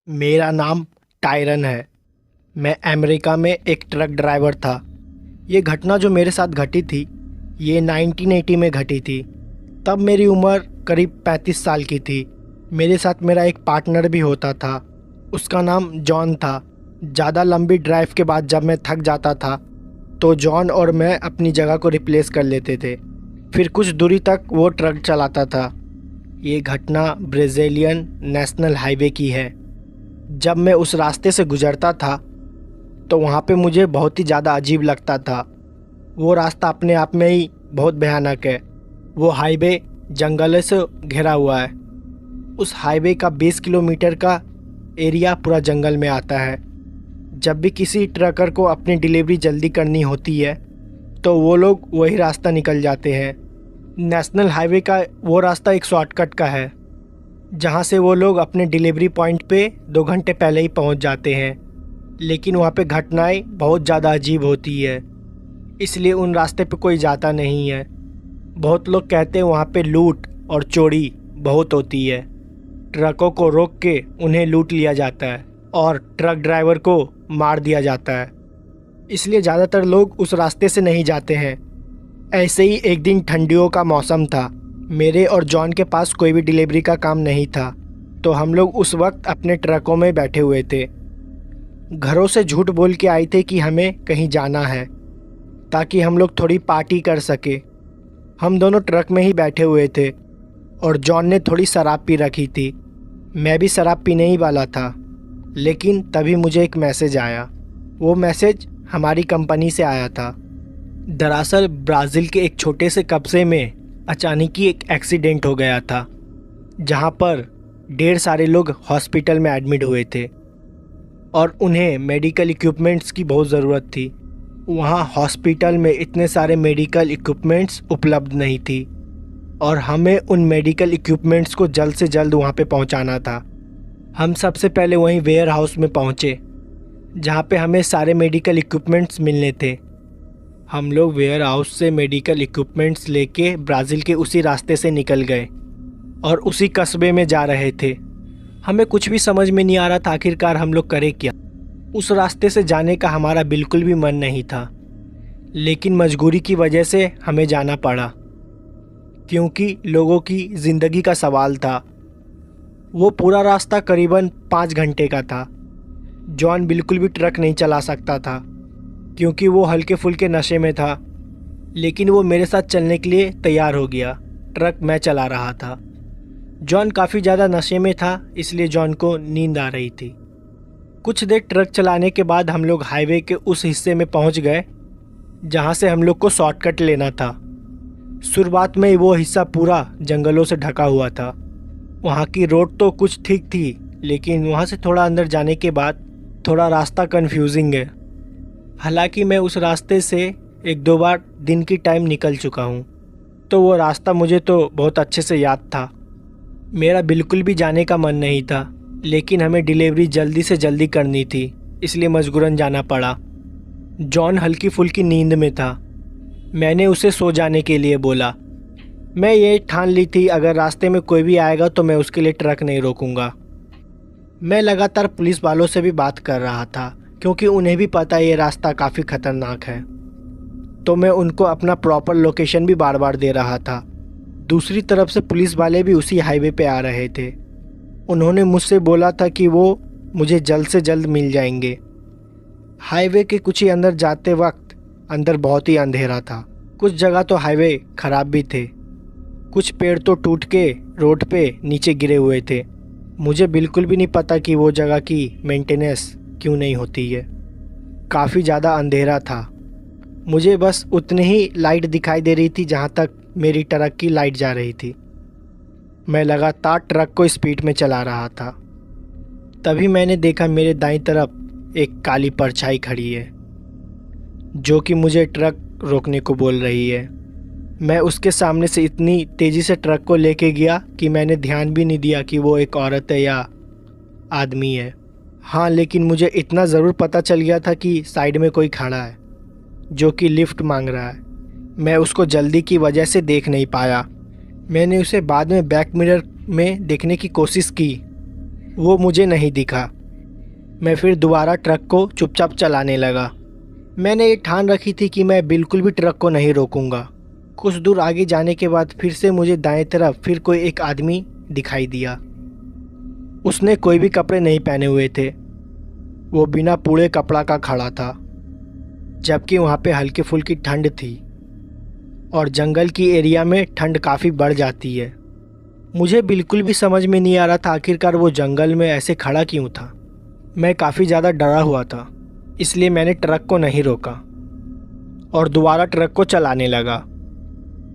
मेरा नाम टायरन है। मैं अमेरिका में एक ट्रक ड्राइवर था। ये घटना जो मेरे साथ घटी थी, ये 1980 में घटी थी। तब मेरी उम्र करीब 35 साल की थी। मेरे साथ मेरा एक पार्टनर भी होता था, उसका नाम जॉन था। ज़्यादा लंबी ड्राइव के बाद जब मैं थक जाता था तो जॉन और मैं अपनी जगह को रिप्लेस कर लेते थे। फिर कुछ दूरी तक वो ट्रक चलाता था। ये घटना ब्राज़ीलियन नेशनल हाईवे की है। जब मैं उस रास्ते से गुज़रता था तो वहाँ पे मुझे बहुत ही ज़्यादा अजीब लगता था। वो रास्ता अपने आप में ही बहुत भयानक है। वो हाईवे जंगलों से घिरा हुआ है। उस हाईवे का 20 किलोमीटर का एरिया पूरा जंगल में आता है। जब भी किसी ट्रकर को अपनी डिलीवरी जल्दी करनी होती है तो वो लोग वही रास्ता निकल जाते हैं। नेशनल हाईवे का वो रास्ता एक शॉर्टकट का है, जहाँ से वो लोग अपने डिलीवरी पॉइंट पे 2 घंटे पहले ही पहुँच जाते हैं। लेकिन वहाँ पे घटनाएं बहुत ज़्यादा अजीब होती है, इसलिए उन रास्ते पे कोई जाता नहीं है। बहुत लोग कहते हैं वहाँ पे लूट और चोरी बहुत होती है। ट्रकों को रोक के उन्हें लूट लिया जाता है और ट्रक ड्राइवर को मार दिया जाता है। इसलिए ज़्यादातर लोग उस रास्ते से नहीं जाते हैं। ऐसे ही एक दिन ठंडियों का मौसम था। मेरे और जॉन के पास कोई भी डिलीवरी का काम नहीं था, तो हम लोग उस वक्त अपने ट्रकों में बैठे हुए थे। घरों से झूठ बोल के आए थे कि हमें कहीं जाना है, ताकि हम लोग थोड़ी पार्टी कर सके। हम दोनों ट्रक में ही बैठे हुए थे और जॉन ने थोड़ी शराब पी रखी थी। मैं भी शराब पीने ही वाला था, लेकिन तभी मुझे एक मैसेज आया। वो मैसेज हमारी कंपनी से आया था। दरअसल ब्राज़ील के एक छोटे से कस्बे में अचानक ही एक एक्सीडेंट हो गया था, जहां पर ढेर सारे लोग हॉस्पिटल में एडमिट हुए थे और उन्हें मेडिकल इक्विपमेंट्स की बहुत ज़रूरत थी। वहां हॉस्पिटल में इतने सारे मेडिकल इक्विपमेंट्स उपलब्ध नहीं थी और हमें उन मेडिकल इक्विपमेंट्स को जल्द से जल्द वहां पे पहुंचाना था। हम सबसे पहले वहीं वेयर हाउस में पहुंचे, जहां पे हमें सारे मेडिकल इक्विपमेंट्स मिलने थे। हम लोग वेयर हाउस से मेडिकल इक्विपमेंट्स लेके ब्राज़ील के उसी रास्ते से निकल गए और उसी कस्बे में जा रहे थे। हमें कुछ भी समझ में नहीं आ रहा था आखिरकार हम लोग करें क्या। उस रास्ते से जाने का हमारा बिल्कुल भी मन नहीं था, लेकिन मजबूरी की वजह से हमें जाना पड़ा, क्योंकि लोगों की ज़िंदगी का सवाल था। वो पूरा रास्ता करीबन 5 घंटे का था। जॉन बिल्कुल भी ट्रक नहीं चला सकता था, क्योंकि वो हल्के फुल्के नशे में था, लेकिन वो मेरे साथ चलने के लिए तैयार हो गया। ट्रक मैं चला रहा था। जॉन काफ़ी ज़्यादा नशे में था, इसलिए जॉन को नींद आ रही थी। कुछ देर ट्रक चलाने के बाद हम लोग हाईवे के उस हिस्से में पहुंच गए जहां से हम लोग को शॉर्टकट लेना था। शुरुआत में वो हिस्सा पूरा जंगलों से ढका हुआ था। वहां की रोड तो कुछ ठीक थी, लेकिन वहां से थोड़ा अंदर जाने के बाद थोड़ा रास्ता कन्फ्यूजिंग है। हालांकि मैं उस रास्ते से 1-2 बार दिन की टाइम निकल चुका हूँ, तो वो रास्ता मुझे तो बहुत अच्छे से याद था। मेरा बिल्कुल भी जाने का मन नहीं था, लेकिन हमें डिलीवरी जल्दी से जल्दी करनी थी, इसलिए मजबूरन जाना पड़ा। जॉन हल्की फुल्की नींद में था। मैंने उसे सो जाने के लिए बोला। मैं ये ठान ली थी अगर रास्ते में कोई भी आएगा तो मैं उसके लिए ट्रक नहीं रोकूंगा। मैं लगातार पुलिस वालों से भी बात कर रहा था, क्योंकि उन्हें भी पता ये रास्ता काफ़ी ख़तरनाक है। तो मैं उनको अपना प्रॉपर लोकेशन भी बार बार दे रहा था। दूसरी तरफ से पुलिस वाले भी उसी हाईवे पे आ रहे थे। उन्होंने मुझसे बोला था कि वो मुझे जल्द से जल्द मिल जाएंगे। हाईवे के कुछ ही अंदर जाते वक्त अंदर बहुत ही अंधेरा था। कुछ जगह तो हाईवे ख़राब भी थे। कुछ पेड़ तो टूट के रोड पे नीचे गिरे हुए थे। मुझे बिल्कुल भी नहीं पता कि वो जगह की मेंटेनेंस क्यों नहीं होती है। काफ़ी ज़्यादा अंधेरा था। मुझे बस उतनी ही लाइट दिखाई दे रही थी जहाँ तक मेरी ट्रक की लाइट जा रही थी। मैं लगातार ट्रक को स्पीड में चला रहा था। तभी मैंने देखा मेरे दाईं तरफ एक काली परछाई खड़ी है, जो कि मुझे ट्रक रोकने को बोल रही है। मैं उसके सामने से इतनी तेज़ी से ट्रक को लेके गया कि मैंने ध्यान भी नहीं दिया कि वो एक औरत है या आदमी है। हाँ, लेकिन मुझे इतना ज़रूर पता चल गया था कि साइड में कोई खड़ा है जो कि लिफ्ट मांग रहा है। मैं उसको जल्दी की वजह से देख नहीं पाया। मैंने उसे बाद में बैक मिरर में देखने की कोशिश की, वो मुझे नहीं दिखा। मैं फिर दोबारा ट्रक को चुपचाप चलाने लगा। मैंने ये ठान रखी थी कि मैं बिल्कुल भी ट्रक को नहीं रोकूंगा। कुछ दूर आगे जाने के बाद फिर से मुझे दाएं तरफ फिर कोई एक आदमी दिखाई दिया। उसने कोई भी कपड़े नहीं पहने हुए थे। वो बिना पूरे कपड़ा का खड़ा था, जबकि वहाँ पे हल्की फुल्की ठंड थी और जंगल की एरिया में ठंड काफ़ी बढ़ जाती है। मुझे बिल्कुल भी समझ में नहीं आ रहा था आखिरकार वो जंगल में ऐसे खड़ा क्यों था। मैं काफ़ी ज़्यादा डरा हुआ था, इसलिए मैंने ट्रक को नहीं रोका और दोबारा ट्रक को चलाने लगा।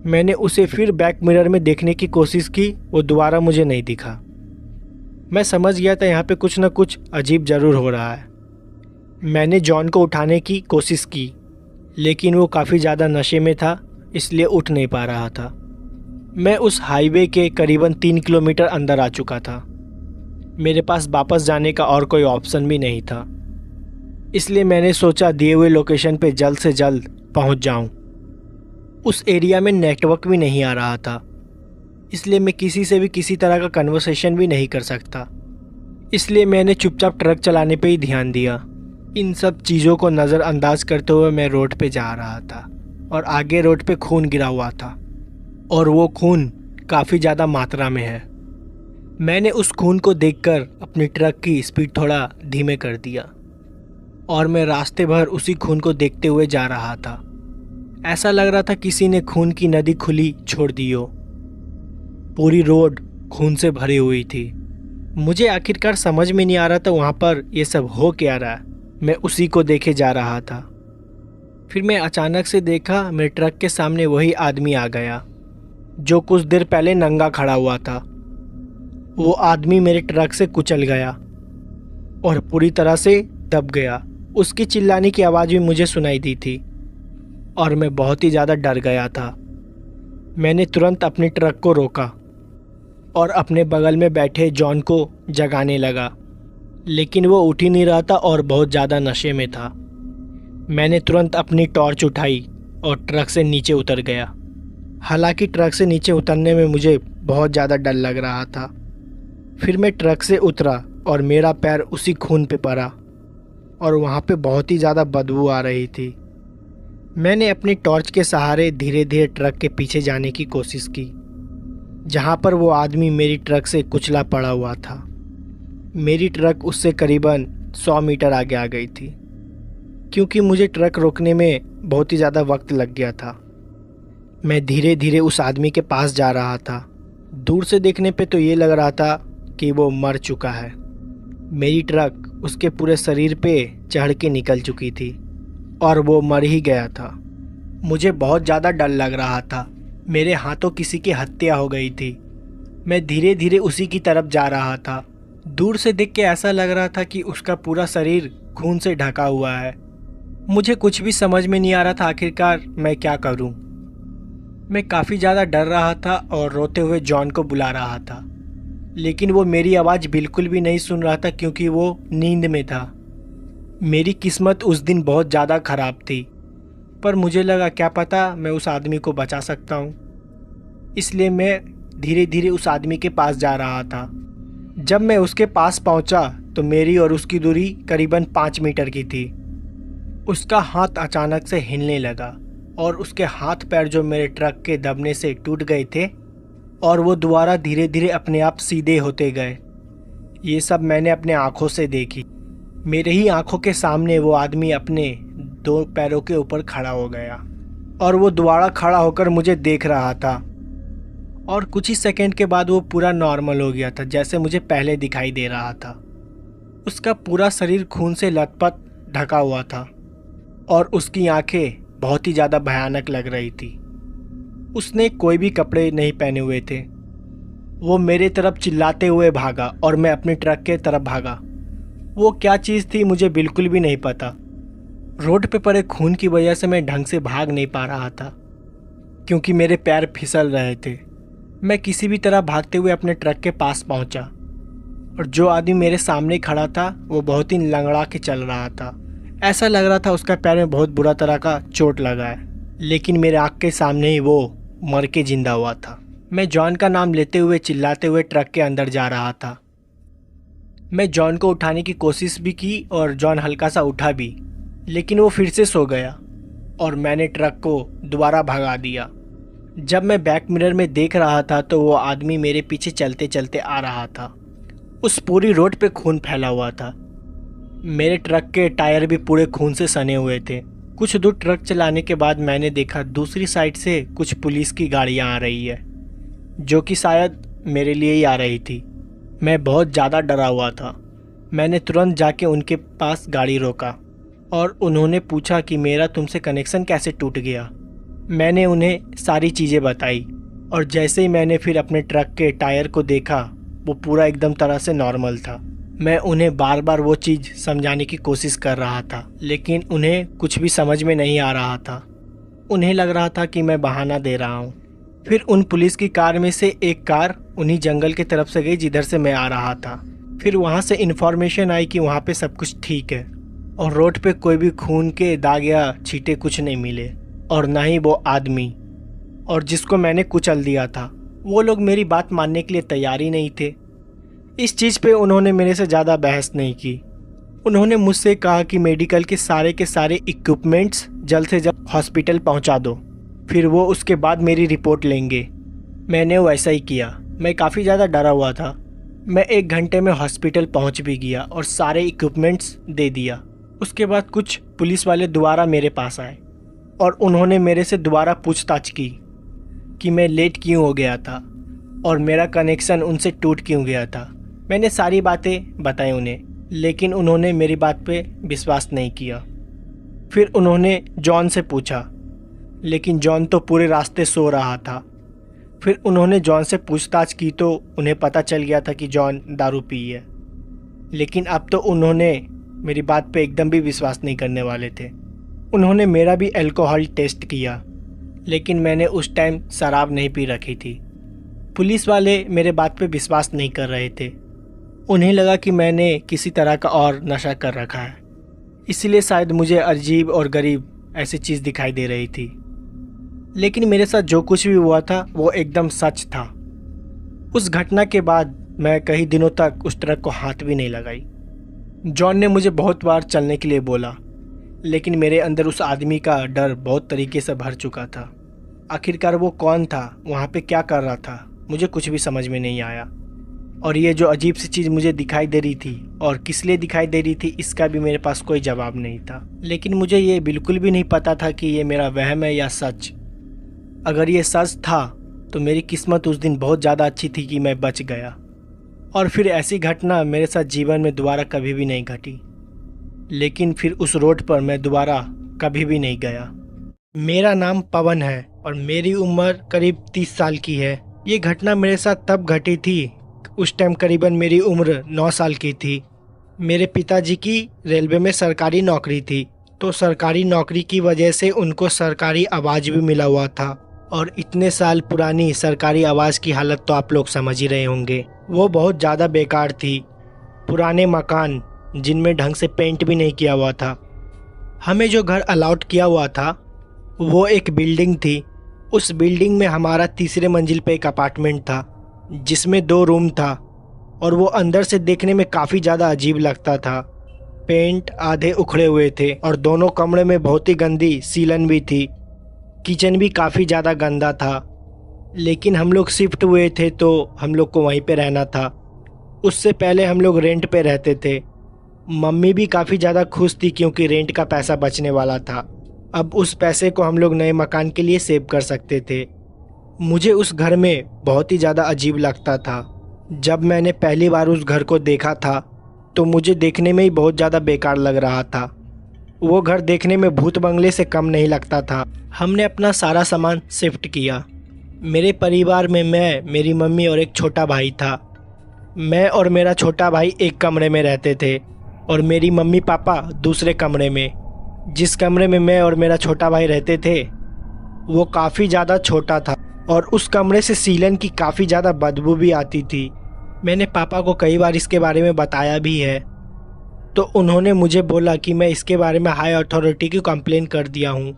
मैंने उसे फिर बैक मिरर में देखने की कोशिश की, वो दोबारा मुझे नहीं दिखा। मैं समझ गया था यहाँ पे कुछ ना कुछ अजीब ज़रूर हो रहा है। मैंने जॉन को उठाने की कोशिश की, लेकिन वो काफ़ी ज़्यादा नशे में था, इसलिए उठ नहीं पा रहा था। मैं उस हाईवे के करीबन 3 किलोमीटर अंदर आ चुका था। मेरे पास वापस जाने का और कोई ऑप्शन भी नहीं था, इसलिए मैंने सोचा दिए हुए लोकेशन पे जल्द से जल्द पहुंच जाऊं। उस एरिया में नेटवर्क भी नहीं आ रहा था, इसलिए मैं किसी से भी किसी तरह का कन्वर्सेशन भी नहीं कर सकता। इसलिए मैंने चुपचाप ट्रक चलाने पे ही ध्यान दिया। इन सब चीज़ों को नज़रअंदाज करते हुए मैं रोड पे जा रहा था और आगे रोड पे खून गिरा हुआ था और वो खून काफ़ी ज़्यादा मात्रा में है। मैंने उस खून को देखकर अपनी ट्रक की स्पीड थोड़ा धीमे कर दिया और मैं रास्ते भर उसी खून को देखते हुए जा रहा था। ऐसा लग रहा था किसी ने खून की नदी खुली छोड़ दी हो। पूरी रोड खून से भरी हुई थी। मुझे आखिरकार समझ में नहीं आ रहा था वहाँ पर ये सब हो क्या रहा है। मैं उसी को देखे जा रहा था। फिर मैं अचानक से देखा मेरे ट्रक के सामने वही आदमी आ गया जो कुछ देर पहले नंगा खड़ा हुआ था। वो आदमी मेरे ट्रक से कुचल गया और पूरी तरह से दब गया। उसकी चिल्लाने की आवाज़ भी मुझे सुनाई दी थी और मैं बहुत ही ज़्यादा डर गया था। मैंने तुरंत अपनी ट्रक को रोका और अपने बगल में बैठे जॉन को जगाने लगा, लेकिन वो उठ ही नहीं रहा था और बहुत ज़्यादा नशे में था। मैंने तुरंत अपनी टॉर्च उठाई और ट्रक से नीचे उतर गया। हालांकि ट्रक से नीचे उतरने में मुझे बहुत ज़्यादा डर लग रहा था। फिर मैं ट्रक से उतरा और मेरा पैर उसी खून पे पड़ा और वहाँ पे बहुत ही ज़्यादा बदबू आ रही थी। मैंने अपनी टॉर्च के सहारे धीरे धीरे ट्रक के पीछे जाने की कोशिश की, जहाँ पर वो आदमी मेरी ट्रक से कुचला पड़ा हुआ था। मेरी ट्रक उससे करीबन 100 मीटर आगे आ गई थी, क्योंकि मुझे ट्रक रोकने में बहुत ही ज़्यादा वक्त लग गया था। मैं धीरे धीरे उस आदमी के पास जा रहा था। दूर से देखने पे तो ये लग रहा था कि वो मर चुका है। मेरी ट्रक उसके पूरे शरीर पे चढ़ के निकल चुकी थी और वो मर ही गया था। मुझे बहुत ज़्यादा डर लग रहा था। मेरे हाथों किसी की हत्या हो गई थी। मैं धीरे धीरे उसी की तरफ जा रहा था। दूर से देख के ऐसा लग रहा था कि उसका पूरा शरीर खून से ढका हुआ है। मुझे कुछ भी समझ में नहीं आ रहा था आखिरकार मैं क्या करूं। मैं काफ़ी ज़्यादा डर रहा था और रोते हुए जॉन को बुला रहा था, लेकिन वो मेरी आवाज़ बिल्कुल भी नहीं सुन रहा था क्योंकि वो नींद में था। मेरी किस्मत उस दिन बहुत ज़्यादा ख़राब थी, पर मुझे लगा क्या पता मैं उस आदमी को बचा सकता हूँ। इसलिए मैं धीरे धीरे उस आदमी के पास जा रहा था। जब मैं उसके पास पहुँचा तो मेरी और उसकी दूरी करीबन 5 मीटर की थी। उसका हाथ अचानक से हिलने लगा और उसके हाथ पैर जो मेरे ट्रक के दबने से टूट गए थे और वो दोबारा धीरे धीरे अपने आप सीधे होते गए। ये सब मैंने अपने आँखों से देखी। मेरे ही आँखों के सामने वो आदमी अपने 2 पैरों के ऊपर खड़ा हो गया और वो दोबारा खड़ा होकर मुझे देख रहा था और कुछ ही सेकंड के बाद वो पूरा नॉर्मल हो गया था, जैसे मुझे पहले दिखाई दे रहा था। उसका पूरा शरीर खून से लथपथ ढका हुआ था और उसकी आंखें बहुत ही ज़्यादा भयानक लग रही थी। उसने कोई भी कपड़े नहीं पहने हुए थे। वो मेरे तरफ चिल्लाते हुए भागा और मैं अपने ट्रक के तरफ भागा। वो क्या चीज़ थी मुझे बिल्कुल भी नहीं पता। रोड पे पड़े खून की वजह से मैं ढंग से भाग नहीं पा रहा था क्योंकि मेरे पैर फिसल रहे थे। मैं किसी भी तरह भागते हुए अपने ट्रक के पास पहुंचा और जो आदमी मेरे सामने खड़ा था वो बहुत ही लंगड़ा के चल रहा था। ऐसा लग रहा था उसका पैर में बहुत बुरा तरह का चोट लगा है, लेकिन मेरे आँख के सामने ही वो मर के जिंदा हुआ था। मैं जॉन का नाम लेते हुए चिल्लाते हुए ट्रक के अंदर जा रहा था। मैं जॉन को उठाने की कोशिश भी की और जॉन हल्का सा उठा भी, लेकिन वो फिर से सो गया और मैंने ट्रक को दोबारा भगा दिया। जब मैं बैक मिरर में देख रहा था तो वो आदमी मेरे पीछे चलते चलते आ रहा था। उस पूरी रोड पे खून फैला हुआ था। मेरे ट्रक के टायर भी पूरे खून से सने हुए थे। कुछ दूर ट्रक चलाने के बाद मैंने देखा दूसरी साइड से कुछ पुलिस की गाड़ियां आ रही है, जो कि शायद मेरे लिए ही आ रही थी। मैं बहुत ज़्यादा डरा हुआ था। मैंने तुरंत जाके उनके पास गाड़ी रोका और उन्होंने पूछा कि मेरा तुमसे कनेक्शन कैसे टूट गया। मैंने उन्हें सारी चीज़ें बताई और जैसे ही मैंने फिर अपने ट्रक के टायर को देखा, वो पूरा एकदम तरह से नॉर्मल था। मैं उन्हें बार बार वो चीज़ समझाने की कोशिश कर रहा था, लेकिन उन्हें कुछ भी समझ में नहीं आ रहा था। उन्हें लग रहा था कि मैं बहाना दे रहा हूँ। फिर उन पुलिस की कार में से एक कार उन्हीं जंगल की तरफ से गई जिधर से मैं आ रहा था। फिर वहाँ से इन्फॉर्मेशन आई कि वहाँ पे सब कुछ ठीक है और रोड पे कोई भी खून के दाग या छींटे कुछ नहीं मिले और ना ही वो आदमी और जिसको मैंने कुचल दिया था। वो लोग मेरी बात मानने के लिए तैयार ही नहीं थे। इस चीज़ पे उन्होंने मेरे से ज़्यादा बहस नहीं की। उन्होंने मुझसे कहा कि मेडिकल के सारे इक्विपमेंट्स जल्द से जल्द हॉस्पिटल पहुंचा दो, फिर वो उसके बाद मेरी रिपोर्ट लेंगे। मैंने वैसा ही किया। मैं काफ़ी ज़्यादा डरा हुआ था। मैं 1 घंटे में हॉस्पिटल पहुंच भी गया और सारे इक्विपमेंट्स दे दिया। उसके बाद कुछ पुलिस वाले दोबारा मेरे पास आए और उन्होंने मेरे से दोबारा पूछताछ की कि मैं लेट क्यों हो गया था और मेरा कनेक्शन उनसे टूट क्यों गया था। मैंने सारी बातें बताई उन्हें, लेकिन उन्होंने मेरी बात पे विश्वास नहीं किया। फिर उन्होंने जॉन से पूछा, लेकिन जॉन तो पूरे रास्ते सो रहा था। फिर उन्होंने जॉन से पूछताछ की तो उन्हें पता चल गया था कि जॉन दारू पी है, लेकिन अब तो उन्होंने मेरी बात पे एकदम भी विश्वास नहीं करने वाले थे। उन्होंने मेरा भी अल्कोहल टेस्ट किया, लेकिन मैंने उस टाइम शराब नहीं पी रखी थी। पुलिस वाले मेरे बात पे विश्वास नहीं कर रहे थे। उन्हें लगा कि मैंने किसी तरह का और नशा कर रखा है, इसलिए शायद मुझे अजीब और गरीब ऐसी चीज़ दिखाई दे रही थी। लेकिन मेरे साथ जो कुछ भी हुआ था वो एकदम सच था। उस घटना के बाद मैं कई दिनों तक उस ट्रक को हाथ भी नहीं लगाई। जॉन ने मुझे बहुत बार चलने के लिए बोला, लेकिन मेरे अंदर उस आदमी का डर बहुत तरीके से भर चुका था। आखिरकार वो कौन था, वहाँ पे क्या कर रहा था, मुझे कुछ भी समझ में नहीं आया। और ये जो अजीब सी चीज़ मुझे दिखाई दे रही थी और किस लिए दिखाई दे रही थी, इसका भी मेरे पास कोई जवाब नहीं था। लेकिन मुझे ये बिल्कुल भी नहीं पता था कि ये मेरा वहम है या सच। अगर ये सच था तो मेरी किस्मत उस दिन बहुत ज़्यादा अच्छी थी कि मैं बच गया। और फिर ऐसी घटना मेरे साथ जीवन में दोबारा कभी भी नहीं घटी। लेकिन फिर उस रोड पर मैं दोबारा कभी भी नहीं गया। मेरा नाम पवन है और मेरी उम्र करीब 30 साल की है। ये घटना मेरे साथ तब घटी थी, उस टाइम करीबन मेरी उम्र 9 साल की थी। मेरे पिताजी की रेलवे में सरकारी नौकरी थी, तो सरकारी नौकरी की वजह से उनको सरकारी आवाज़ भी मिला हुआ था। और इतने साल पुरानी सरकारी आवाज़ की हालत तो आप लोग समझ ही रहे होंगे। वो बहुत ज़्यादा बेकार थी। पुराने मकान जिनमें ढंग से पेंट भी नहीं किया हुआ था। हमें जो घर अलॉट किया हुआ था वो एक बिल्डिंग थी। उस बिल्डिंग में हमारा तीसरे मंजिल पे एक अपार्टमेंट था जिसमें 2 रूम था और वो अंदर से देखने में काफ़ी ज़्यादा अजीब लगता था। पेंट आधे उखड़े हुए थे और दोनों कमरे में बहुत ही गंदी सीलन भी थी। किचन भी काफ़ी ज़्यादा गंदा था। लेकिन हम लोग शिफ्ट हुए थे तो हम लोग को वहीं पे रहना था। उससे पहले हम लोग रेंट पे रहते थे। मम्मी भी काफ़ी ज़्यादा खुश थी क्योंकि रेंट का पैसा बचने वाला था। अब उस पैसे को हम लोग नए मकान के लिए सेव कर सकते थे। मुझे उस घर में बहुत ही ज़्यादा अजीब लगता था। जब मैंने पहली बार उस घर को देखा था तो मुझे देखने में ही बहुत ज़्यादा बेकार लग रहा था। वो घर देखने में भूत बंगले से कम नहीं लगता था। हमने अपना सारा सामान शिफ्ट किया। मेरे परिवार में मैं, मेरी मम्मी और एक छोटा भाई था। मैं और मेरा छोटा भाई एक कमरे में रहते थे और मेरी मम्मी पापा दूसरे कमरे में। जिस कमरे में मैं और मेरा छोटा भाई रहते थे वो काफ़ी ज़्यादा छोटा था और उस कमरे से सीलन की काफ़ी ज़्यादा बदबू भी आती थी। मैंने पापा को कई बार इसके बारे में बताया भी है, तो उन्होंने मुझे बोला कि मैं इसके बारे में हाई अथॉरिटी की कंप्लेन कर दिया हूँ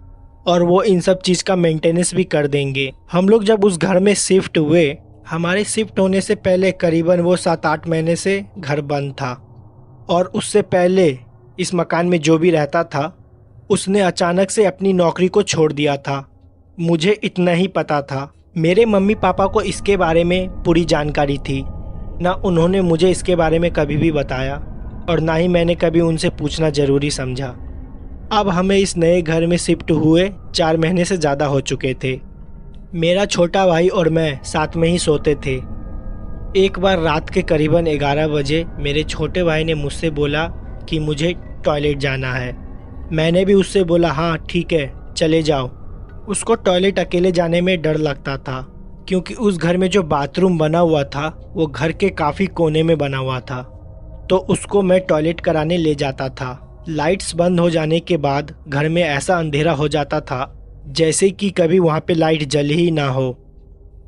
और वो इन सब चीज़ का मेंटेनेंस भी कर देंगे। हम लोग जब उस घर में शिफ्ट हुए हमारे शिफ्ट होने से पहले करीबन वो 7-8 महीने से घर बंद था, और उससे पहले इस मकान में जो भी रहता था उसने अचानक से अपनी नौकरी को छोड़ दिया था। मुझे इतना ही पता था। मेरे मम्मी पापा को इसके बारे में पूरी जानकारी थी। ना उन्होंने मुझे इसके बारे में कभी भी बताया और ना ही मैंने कभी उनसे पूछना ज़रूरी समझा। अब हमें इस नए घर में शिफ्ट हुए 4 महीने से ज़्यादा हो चुके थे। मेरा छोटा भाई और मैं साथ में ही सोते थे। एक बार रात के करीबन 11 बजे मेरे छोटे भाई ने मुझसे बोला कि मुझे टॉयलेट जाना है। मैंने भी उससे बोला हाँ ठीक है चले जाओ। उसको टॉयलेट अकेले जाने में डर लगता था, क्योंकि उस घर में जो बाथरूम बना हुआ था वो घर के काफ़ी कोने में बना हुआ था। तो उसको मैं टॉयलेट कराने ले जाता था। लाइट्स बंद हो जाने के बाद घर में ऐसा अंधेरा हो जाता था जैसे कि कभी वहाँ पे लाइट जली ही ना हो।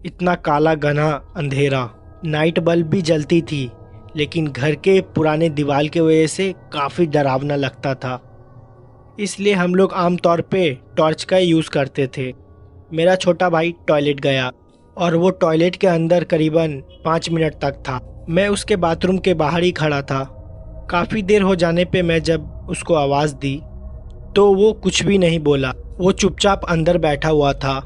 इतना काला घना अंधेरा। नाइट बल्ब भी जलती थी, लेकिन घर के पुराने दीवार के वजह से काफ़ी डरावना लगता था। इसलिए हम लोग आमतौर पे टॉर्च का यूज़ करते थे। मेरा छोटा भाई टॉयलेट गया और वो टॉयलेट के अंदर करीबन 5 मिनट तक था। मैं उसके बाथरूम के बाहर ही खड़ा था। काफ़ी देर हो जाने पे मैं जब उसको आवाज़ दी तो वो कुछ भी नहीं बोला। वो चुपचाप अंदर बैठा हुआ था।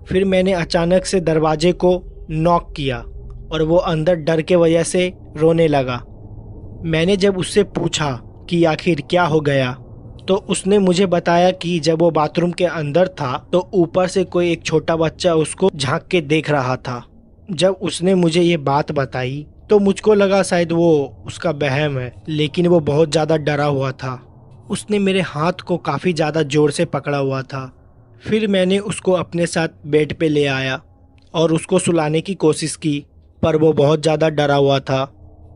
फिर मैंने अचानक से दरवाजे को नॉक किया और वो अंदर डर के वजह से रोने लगा। मैंने जब उससे पूछा कि आखिर क्या हो गया, तो उसने मुझे बताया कि जब वो बाथरूम के अंदर था तो ऊपर से कोई एक छोटा बच्चा उसको झांक के देख रहा था। जब उसने मुझे ये बात बताई तो मुझको लगा शायद वो उसका वहम है, लेकिन वो बहुत ज़्यादा डरा हुआ था। उसने मेरे हाथ को काफ़ी ज़्यादा ज़ोर से पकड़ा हुआ था। फिर मैंने उसको अपने साथ बेड पे ले आया और उसको सुलाने की कोशिश की, पर वो बहुत ज़्यादा डरा हुआ था।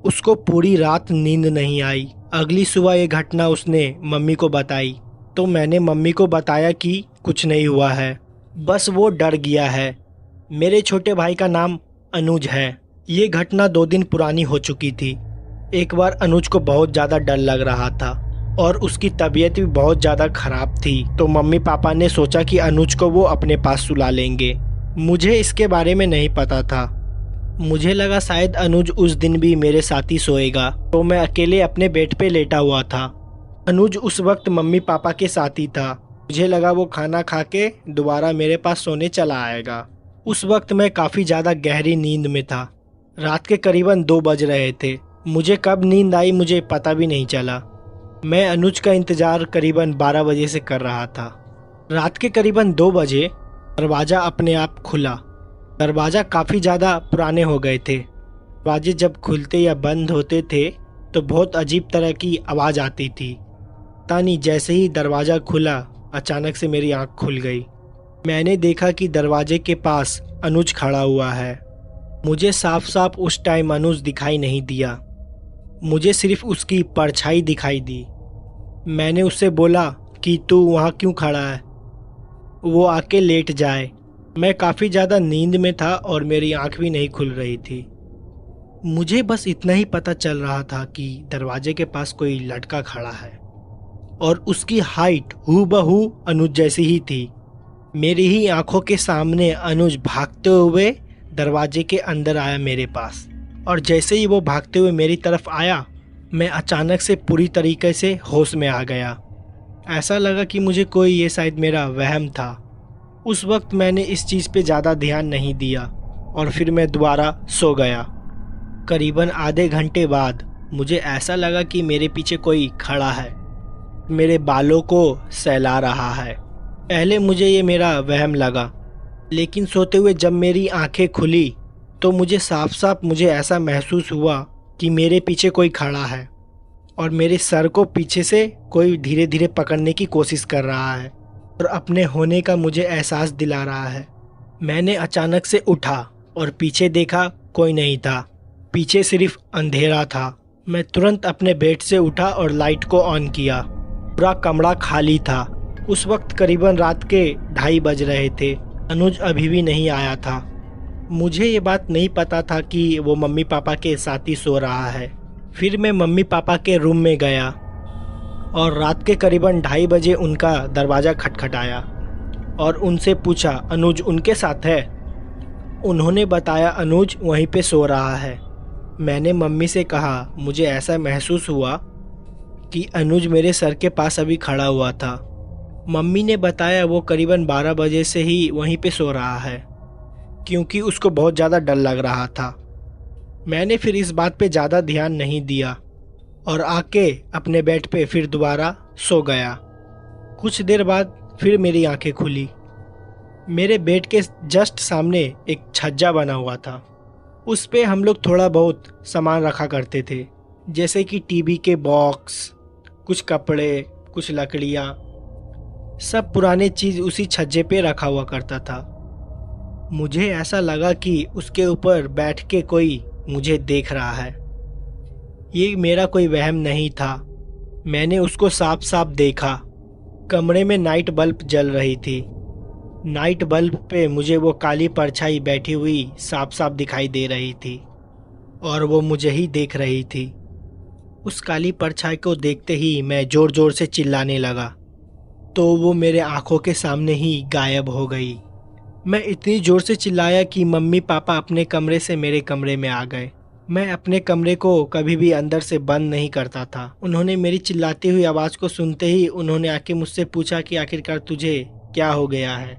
उसको पूरी रात नींद नहीं आई। अगली सुबह ये घटना उसने मम्मी को बताई, तो मैंने मम्मी को बताया कि कुछ नहीं हुआ है, बस वो डर गया है। मेरे छोटे भाई का नाम अनुज है। ये घटना 2 दिन पुरानी हो चुकी थी। एक बार अनुज को बहुत ज़्यादा डर लग रहा था और उसकी तबीयत भी बहुत ज़्यादा ख़राब थी, तो मम्मी पापा ने सोचा कि अनुज को वो अपने पास सुला लेंगे। मुझे इसके बारे में नहीं पता था। मुझे लगा शायद अनुज उस दिन भी मेरे साथ ही सोएगा, तो मैं अकेले अपने बेड पे लेटा हुआ था। अनुज उस वक्त मम्मी पापा के साथ ही था। मुझे लगा वो खाना खा के दोबारा मेरे पास सोने चला आएगा। उस वक्त मैं काफ़ी ज़्यादा गहरी नींद में था। रात के करीबन 2 बज रहे थे। मुझे कब नींद आई मुझे पता भी नहीं चला। मैं अनुज का इंतज़ार करीबन 12 बजे से कर रहा था। रात के करीबन 2 बजे दरवाज़ा अपने आप खुला। दरवाज़ा काफ़ी ज़्यादा पुराने हो गए थे। दरवाजे जब खुलते या बंद होते थे तो बहुत अजीब तरह की आवाज़ आती थी। तानी जैसे ही दरवाज़ा खुला अचानक से मेरी आँख खुल गई। मैंने देखा कि दरवाजे के पास अनुज खड़ा हुआ है। मुझे साफ साफ उस टाइम अनुज दिखाई नहीं दिया, मुझे सिर्फ उसकी परछाई दिखाई दी। मैंने उससे बोला कि तू वहाँ क्यों खड़ा है, वो आके लेट जाए। मैं काफ़ी ज़्यादा नींद में था और मेरी आँख भी नहीं खुल रही थी। मुझे बस इतना ही पता चल रहा था कि दरवाजे के पास कोई लड़का खड़ा है और उसकी हाइट हूबहू अनुज जैसी ही थी। मेरी ही आंखों के सामने अनुज भागते हुए दरवाजे के अंदर आया मेरे पास, और जैसे ही वो भागते हुए मेरी तरफ आया मैं अचानक से पूरी तरीके से होश में आ गया। ऐसा लगा कि मुझे कोई ये शायद मेरा वहम था। उस वक्त मैंने इस चीज़ पे ज़्यादा ध्यान नहीं दिया और फिर मैं दोबारा सो गया। करीबन आधे घंटे बाद मुझे ऐसा लगा कि मेरे पीछे कोई खड़ा है, मेरे बालों को सहला रहा है। पहले मुझे ये मेरा वहम लगा, लेकिन सोते हुए जब मेरी आंखें खुली तो मुझे साफ साफ मुझे ऐसा महसूस हुआ कि मेरे पीछे कोई खड़ा है और मेरे सर को पीछे से कोई धीरे धीरे पकड़ने की कोशिश कर रहा है और अपने होने का मुझे एहसास दिला रहा है। मैंने अचानक से उठा और पीछे देखा, कोई नहीं था। पीछे सिर्फ अंधेरा था। मैं तुरंत अपने बेड से उठा और लाइट को ऑन किया। पूरा कमरा खाली था। उस वक्त करीबन रात के 2:30 बज रहे थे। अनुज अभी भी नहीं आया था। मुझे ये बात नहीं पता था कि वो मम्मी पापा के साथ ही सो रहा है। फिर मैं मम्मी पापा के रूम में गया और रात के करीबन 2:30 बजे उनका दरवाज़ा खटखटाया और उनसे पूछा, अनुज उनके साथ है? उन्होंने बताया अनुज वहीं पे सो रहा है। मैंने मम्मी से कहा मुझे ऐसा महसूस हुआ कि अनुज मेरे सर के पास अभी खड़ा हुआ था। मम्मी ने बताया वो करीबन 12 बजे से ही वहीं पे सो रहा है, क्योंकि उसको बहुत ज़्यादा डर लग रहा था। मैंने फिर इस बात पे ज़्यादा ध्यान नहीं दिया और आके अपने बेड पे फिर दोबारा सो गया। कुछ देर बाद फिर मेरी आंखें खुली। मेरे बेड के जस्ट सामने एक छज्जा बना हुआ था। उस पे हम लोग थोड़ा बहुत सामान रखा करते थे, जैसे कि टीवी के बॉक्स, कुछ कपड़े, कुछ लकड़ियाँ, सब पुराने चीज़ उसी छज्जे पे रखा हुआ करता था। मुझे ऐसा लगा कि उसके ऊपर बैठ के कोई मुझे देख रहा है। ये मेरा कोई वहम नहीं था। मैंने उसको साफ साफ देखा। कमरे में नाइट बल्ब जल रही थी। नाइट बल्ब पे मुझे वो काली परछाई बैठी हुई साफ साफ दिखाई दे रही थी और वो मुझे ही देख रही थी। उस काली परछाई को देखते ही मैं ज़ोर ज़ोर से चिल्लाने लगा, तो वो मेरे आंखों के सामने ही गायब हो गई। मैं इतनी ज़ोर से चिल्लाया कि मम्मी पापा अपने कमरे से मेरे कमरे में आ गए। मैं अपने कमरे को कभी भी अंदर से बंद नहीं करता था। उन्होंने मेरी चिल्लाती हुई आवाज़ को सुनते ही उन्होंने आके मुझसे पूछा कि आखिरकार तुझे क्या हो गया है।